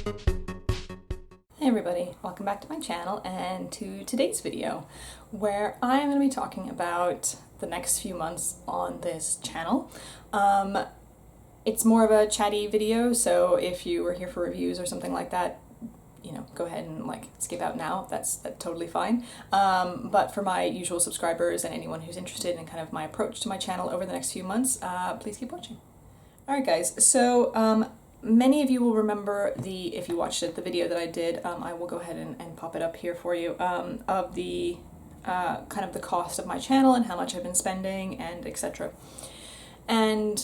Hey everybody, welcome back to my channel and to today's video where I'm going to be talking about the next few months on this channel. It's more of a chatty video, so if you were here for reviews or something like that, you know, go ahead and skip out now. That's totally fine. But for my usual subscribers and anyone who's interested in kind of my approach to my channel over the next few months, please keep watching. Alright guys, so many of you will remember if you watched it, the video that I did, I will go ahead and pop it up here for you, of the kind of the cost of my channel and how much I've been spending and etc. And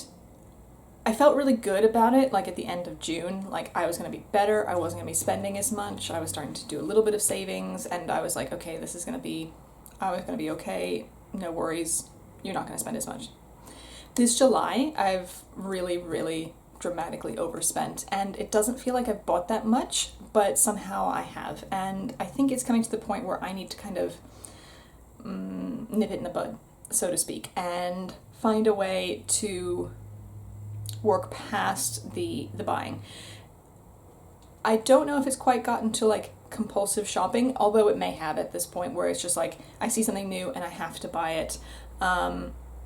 I felt really good about it, at the end of June, I was going to be better, I wasn't going to be spending as much, I was starting to do a little bit of savings, and I was like, okay, I was going to be okay, no worries, you're not going to spend as much. This July, I've really dramatically overspent, and it doesn't feel like I've bought that much, but somehow I have, and I think it's coming to the point where I need to kind of nip it in the bud, so to speak, and find a way to work past the buying. I don't know if it's quite gotten to compulsive shopping, although it may have at this point, where it's just I see something new and I have to buy it,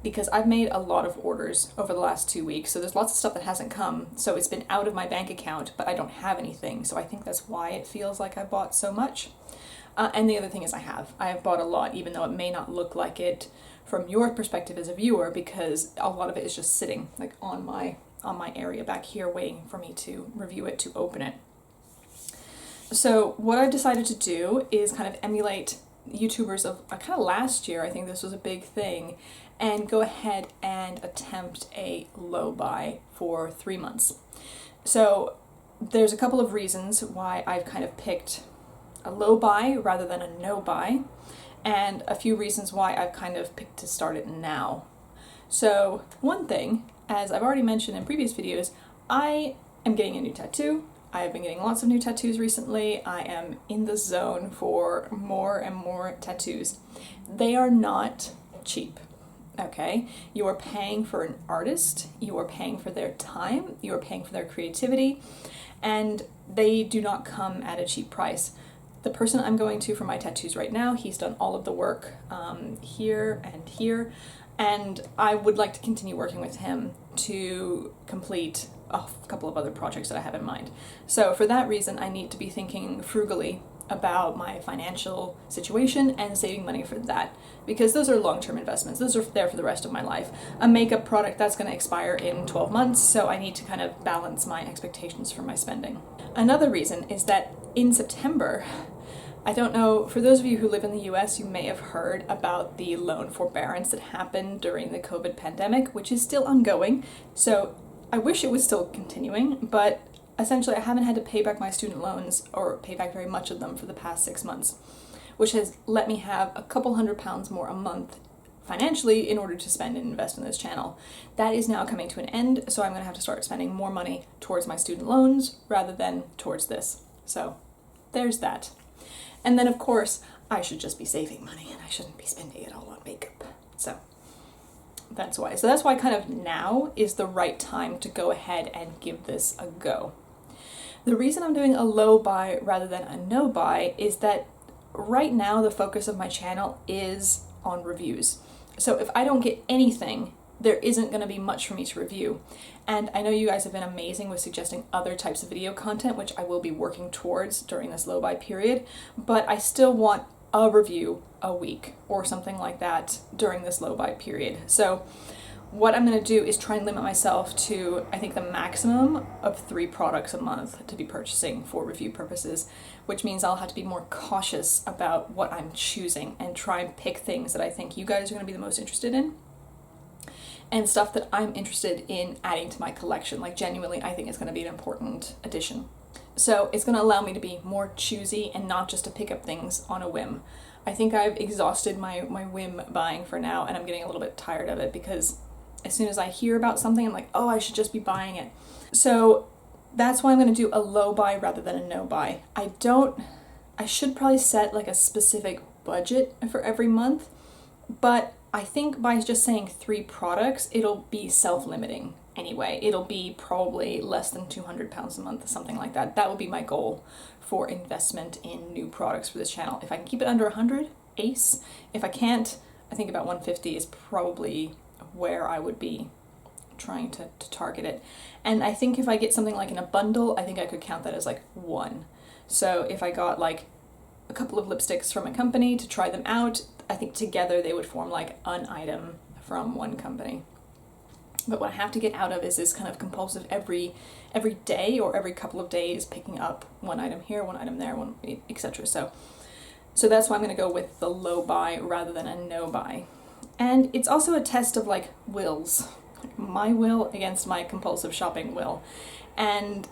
because I've made a lot of orders over the last 2 weeks, so there's lots of stuff that hasn't come, so it's been out of my bank account, but I don't have anything, so I think that's why it feels like I bought so much. And the other thing is I have bought a lot, even though it may not look like it from your perspective as a viewer, because a lot of it is just sitting on my area back here waiting for me to review it, to open it. So what I've decided to do is kind of emulate YouTubers of kind of last year. I think this was a big thing, and go ahead and attempt a low buy for 3 months. So there's a couple of reasons why I've kind of picked a low buy rather than a no buy, and a few reasons why I've kind of picked to start it now. So one thing, as I've already mentioned in previous videos, I am getting a new tattoo. I've been getting lots of new tattoos recently. I am in the zone for more and more tattoos. They are not cheap, okay? You are paying for an artist, you are paying for their time, you are paying for their creativity, and they do not come at a cheap price. The person I'm going to for my tattoos right now, he's done all of the work here and here, and I would like to continue working with him to complete a couple of other projects that I have in mind. So for that reason, I need to be thinking frugally about my financial situation and saving money for that, because those are long-term investments. Those are there for the rest of my life. A makeup product, that's going to expire in 12 months, so I need to kind of balance my expectations for my spending. Another reason is that in September, I don't know, for those of you who live in the US, you may have heard about the loan forbearance that happened during the COVID pandemic, which is still ongoing. So I wish it was still continuing, but essentially I haven't had to pay back my student loans, or pay back very much of them, for the past 6 months, which has let me have a couple £100 more a month financially in order to spend and invest in this channel. That is now coming to an end, so I'm going to have to start spending more money towards my student loans rather than towards this. So there's that. And then of course, I should just be saving money and I shouldn't be spending it all on makeup. So that's why. So that's why kind of now is the right time to go ahead and give this a go. The reason I'm doing a low buy rather than a no buy is that right now the focus of my channel is on reviews. So if I don't get anything, there isn't going to be much for me to review. And I know you guys have been amazing with suggesting other types of video content, which I will be working towards during this low buy period, but I still want a review a week or something like that during this low buy period. So what I'm going to do is try and limit myself to, I think, the maximum of 3 products a month to be purchasing for review purposes, which means I'll have to be more cautious about what I'm choosing and try and pick things that I think you guys are going to be the most interested in, and stuff that I'm interested in adding to my collection. Genuinely, I think it's going to be an important addition. So it's going to allow me to be more choosy and not just to pick up things on a whim. I think I've exhausted my whim buying for now, and I'm getting a little bit tired of it, because as soon as I hear about something, I'm like, oh, I should just be buying it. So that's why I'm going to do a low buy rather than a no buy. I should probably set a specific budget for every month, but I think by just saying 3 products, it'll be self-limiting. anyway. It'll be probably less than £200 a month, something like that. That would be my goal for investment in new products for this channel. If I can keep it under 100, ace. If I can't, I think about 150 is probably where I would be trying to target it. And I think if I get something like in a bundle, I think I could count that as like one. So if I got like a couple of lipsticks from a company to try them out, I think together they would form like an item from one company. But what I have to get out of is this kind of compulsive every day or every couple of days picking up one item here, one item there, one etc. So that's why I'm going to go with the low buy rather than a no buy. And it's also a test of like wills, like my will against my compulsive shopping will. And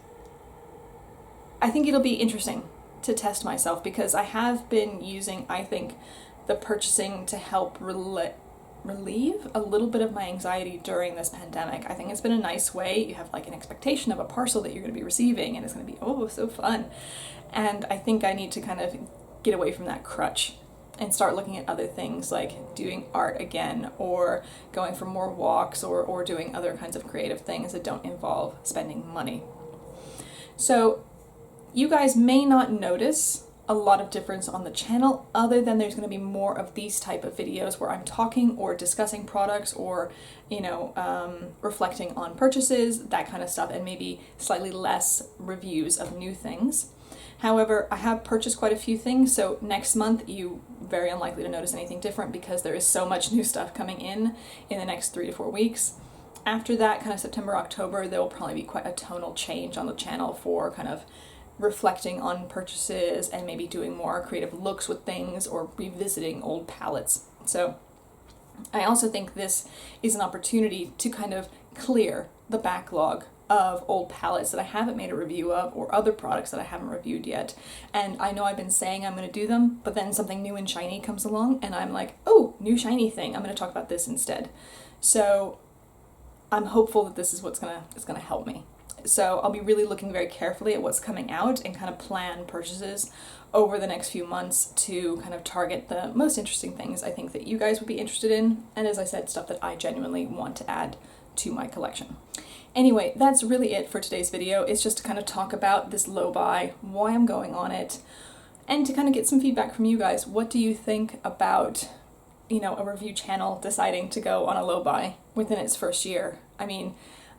I think it'll be interesting to test myself because I have been using, I think, the purchasing to help relieve a little bit of my anxiety during this pandemic. I think it's been a nice way. You have like an expectation of a parcel that you're going to be receiving and it's going to be, oh, so fun. And I think I need to kind of get away from that crutch and start looking at other things like doing art again or going for more walks or doing other kinds of creative things that don't involve spending money. So you guys may not notice a lot of difference on the channel other than there's going to be more of these type of videos where I'm talking or discussing products or, you know, reflecting on purchases, that kind of stuff, and maybe slightly less reviews of new things. However, I have purchased quite a few things, so next month you very unlikely to notice anything different because there is so much new stuff coming in the next 3 to 4 weeks. After that, kind of September, October, there will probably be quite a tonal change on the channel for kind of reflecting on purchases and maybe doing more creative looks with things or revisiting old palettes. So I also think this is an opportunity to kind of clear the backlog of old palettes that I haven't made a review of or other products that I haven't reviewed yet. And I know I've been saying I'm going to do them, but then something new and shiny comes along and I'm like, oh, new shiny thing, I'm going to talk about this instead. So I'm hopeful that this is what's going to help me. So I'll be really looking very carefully at what's coming out and kind of plan purchases over the next few months to kind of target the most interesting things I think that you guys would be interested in. And as I said, stuff that I genuinely want to add to my collection. Anyway, that's really it for today's video. It's just to kind of talk about this low buy, why I'm going on it, and to kind of get some feedback from you guys. What do you think about, you know, a review channel deciding to go on a low buy within its first year? I mean,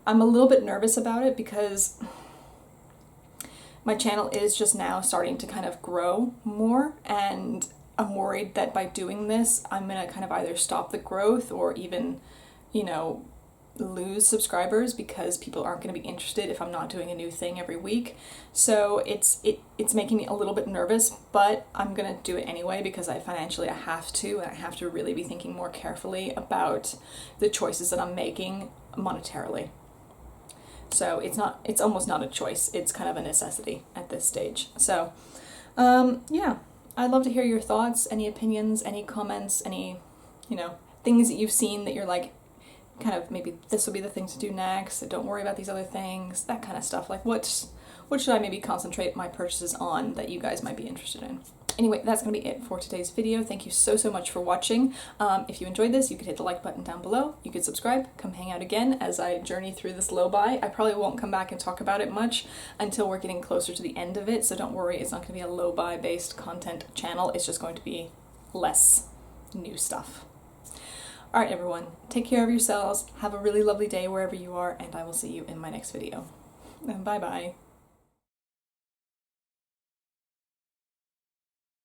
I'm a little bit nervous about it because my channel is just now starting to kind of grow more, and I'm worried that by doing this, I'm gonna kind of either stop the growth or even, you know, lose subscribers because people aren't going to be interested if I'm not doing a new thing every week. So it's making me a little bit nervous, but I'm going to do it anyway because I have to, and I have to really be thinking more carefully about the choices that I'm making monetarily. So it's almost not a choice, it's kind of a necessity at this stage. So yeah, I'd love to hear your thoughts, any opinions, any comments, any, you know, things that you've seen that you're like, kind of maybe this will be the thing to do next, so don't worry about these other things, that kind of stuff. Like what should I maybe concentrate my purchases on that you guys might be interested in? Anyway, that's going to be it for today's video. Thank you so much for watching. If you enjoyed this, you could hit the like button down below. You could subscribe, come hang out again as I journey through this low buy. I probably won't come back and talk about it much until we're getting closer to the end of it, so don't worry, it's not going to be a low buy based content channel. It's just going to be less new stuff. Alright everyone, take care of yourselves, have a really lovely day wherever you are, and I will see you in my next video. Bye bye.